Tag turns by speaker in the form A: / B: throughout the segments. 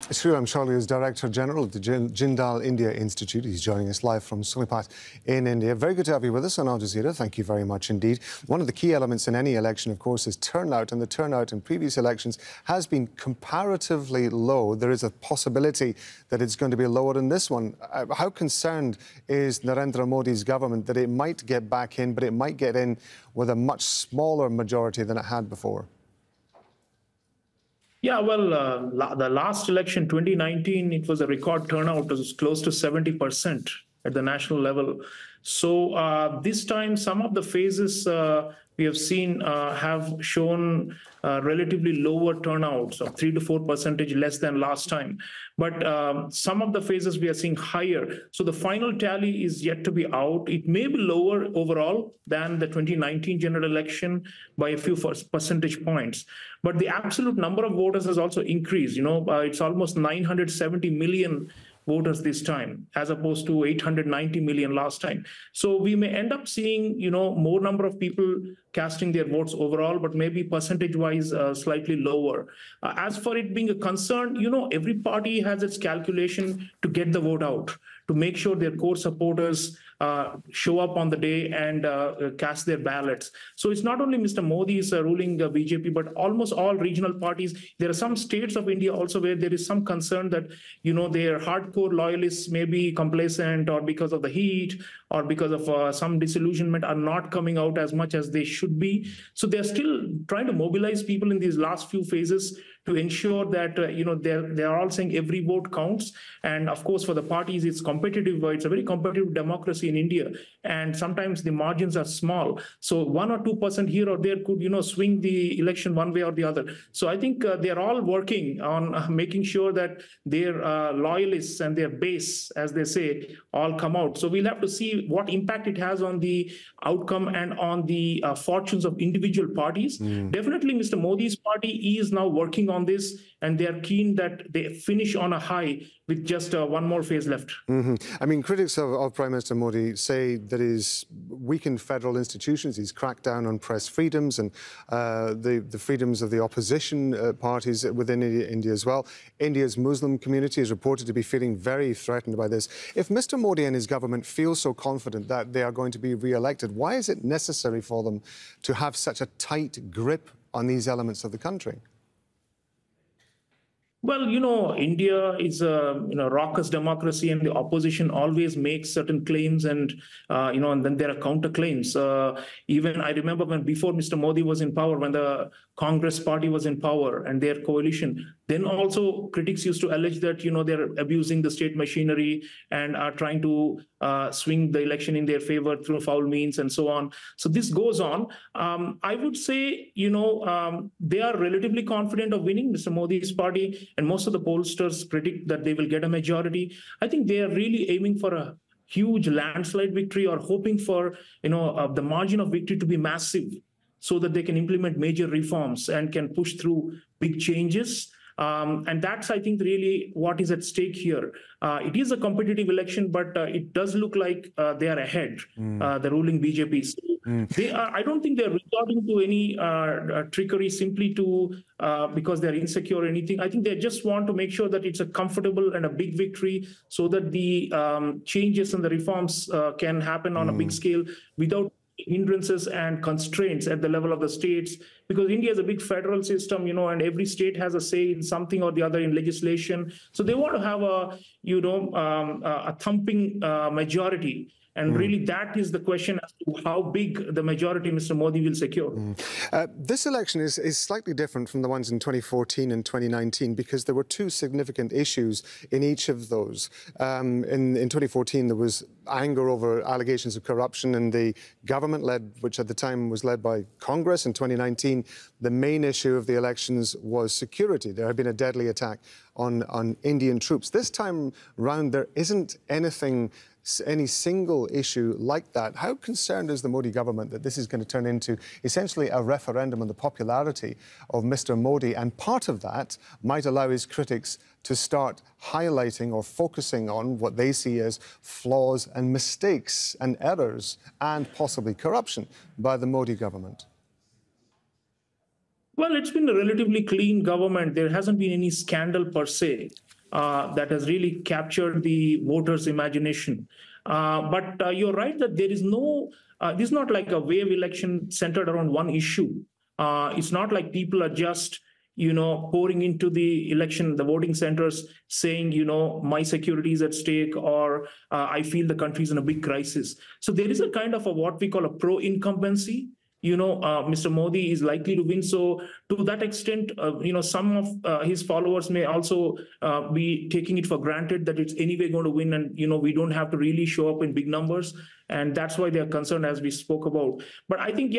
A: Sreeram Chaulia is Director General of the Jindal India Institute. He's joining us live from Sonipat in India. Very good to have you with us on Al Jazeera. Thank you very much indeed. One of the key elements in any election, of course, is turnout, and the turnout in previous elections has been comparatively low. There is a possibility that it's going to be lower in this one. How concerned is Narendra Modi's government that it might get back in, but it might get in with a much smaller majority than it had before?
B: Yeah, well, the last election, 2019, it was a record turnout. It was close to 70% at the national level. So this time, some of the phases we have seen have shown relatively lower turnouts of 3 to 4% less than last time. But some of the phases we are seeing higher. So the final tally is yet to be out. It may be lower overall than the 2019 general election by a few percentage points. But the absolute number of voters has also increased. It's almost 970 million voters this time, as opposed to 890 million last time. So we may end up seeing, more number of people casting their votes overall, but maybe percentage-wise slightly lower. As for it being a concern, every party has its calculation to get the vote out, to make sure their core supporters show up on the day and cast their ballots. So it's not only Mr. Modi's ruling BJP, but almost all regional parties. There are some states of India also where there is some concern that, their hardcore loyalists may be complacent, or because of the heat, or because of some disillusionment, are not coming out as much as they should be. So they're still trying to mobilize people in these last few phases to ensure that, they're all saying every vote counts. And of course, for the parties, it's competitive. It's a very competitive democracy in India. And sometimes the margins are small. So 1 or 2% here or there could, swing the election one way or the other. So I think they're all working on making sure that their loyalists and their base, as they say, all come out. So we'll have to see what impact it has on the outcome and on the fortunes of individual parties. Definitely, Mr. Modi's party is now working on this, and they are keen that they finish on a high with just one more phase left.
A: I mean, critics of Prime Minister Modi say that he's weakened federal institutions, he's cracked down on press freedoms and the freedoms of the opposition parties within India as well. India's Muslim community is reported to be feeling very threatened by this. If Mr. Modi and his government feel so confident that they are going to be re-elected, why is it necessary for them to have such a tight grip on these elements of the country?
B: Well, India is a raucous democracy, and the opposition always makes certain claims, and and then there are counterclaims. Even I remember before Mr. Modi was in power, when the Congress party was in power and their coalition, then also critics used to allege that they're abusing the state machinery and are trying to swing the election in their favor through foul means and so on. So this goes on. I would say they are relatively confident of winning, Mr. Modi's party, and most of the pollsters predict that they will get a majority. I think they are really aiming for a huge landslide victory, or hoping for the margin of victory to be massive, so that they can implement major reforms and can push through big changes. And that's, I think, really what is at stake here. It is a competitive election, but it does look like they are ahead, the ruling BJP. So I don't think they're resorting to any trickery simply because they're insecure or anything. I think they just want to make sure that it's a comfortable and a big victory, so that the changes and the reforms can happen on a big scale without hindrances and constraints at the level of the states, because India is a big federal system, and every state has a say in something or the other in legislation. So they want to have a thumping majority. And really, that is the question as to how big the majority Mr. Modi will secure.
A: This election is slightly different from the ones in 2014 and 2019 because there were two significant issues in each of those. In 2014, there was anger over allegations of corruption in the government, which at the time was led by Congress. In 2019, the main issue of the elections was security. There had been a deadly attack on Indian troops. This time round, there isn't any single issue like that. How concerned is the Modi government that this is going to turn into essentially a referendum on the popularity of Mr. Modi, and part of that might allow his critics to start highlighting or focusing on what they see as flaws and mistakes and errors and possibly corruption by the Modi government?
B: Well, it's been a relatively clean government. There hasn't been any scandal per se. that has really captured the voters' imagination. But you're right that there is no, this is not like a wave election centered around one issue. It's not like people are just, pouring into the election, the voting centers, saying, my security is at stake, or I feel the country is in a big crisis. So there is a kind of what we call a pro-incumbency. Mr. Modi is likely to win. So to that extent, some of his followers may also be taking it for granted that it's anyway going to win, and we don't have to really show up in big numbers. And that's why they are concerned, as we spoke about. But I think,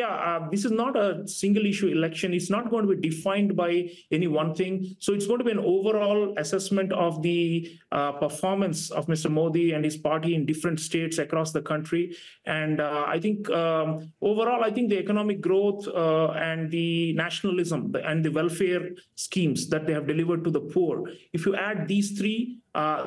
B: this is not a single issue election. It's not going to be defined by any one thing. So it's going to be an overall assessment of the performance of Mr. Modi and his party in different states across the country. And I think overall, I think the economic growth and the nationalism and the welfare schemes that they have delivered to the poor, if you add these three,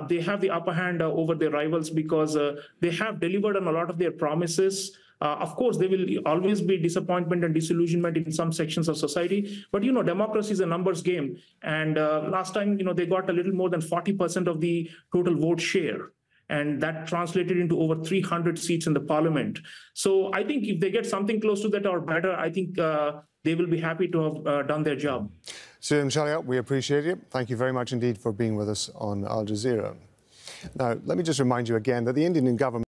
B: they have the upper hand over their rivals, because they have delivered on a lot of their promises. Of course, there will always be disappointment and disillusionment in some sections of society. But, democracy is a numbers game. And last time, they got a little more than 40% of the total vote share. And that translated into over 300 seats in the parliament. So I think if they get something close to that or better, I think they will be happy to have done their job.
A: Sreeram Chaulia, we appreciate it. Thank you very much indeed for being with us on Al Jazeera. Now, let me just remind you again that the Indian government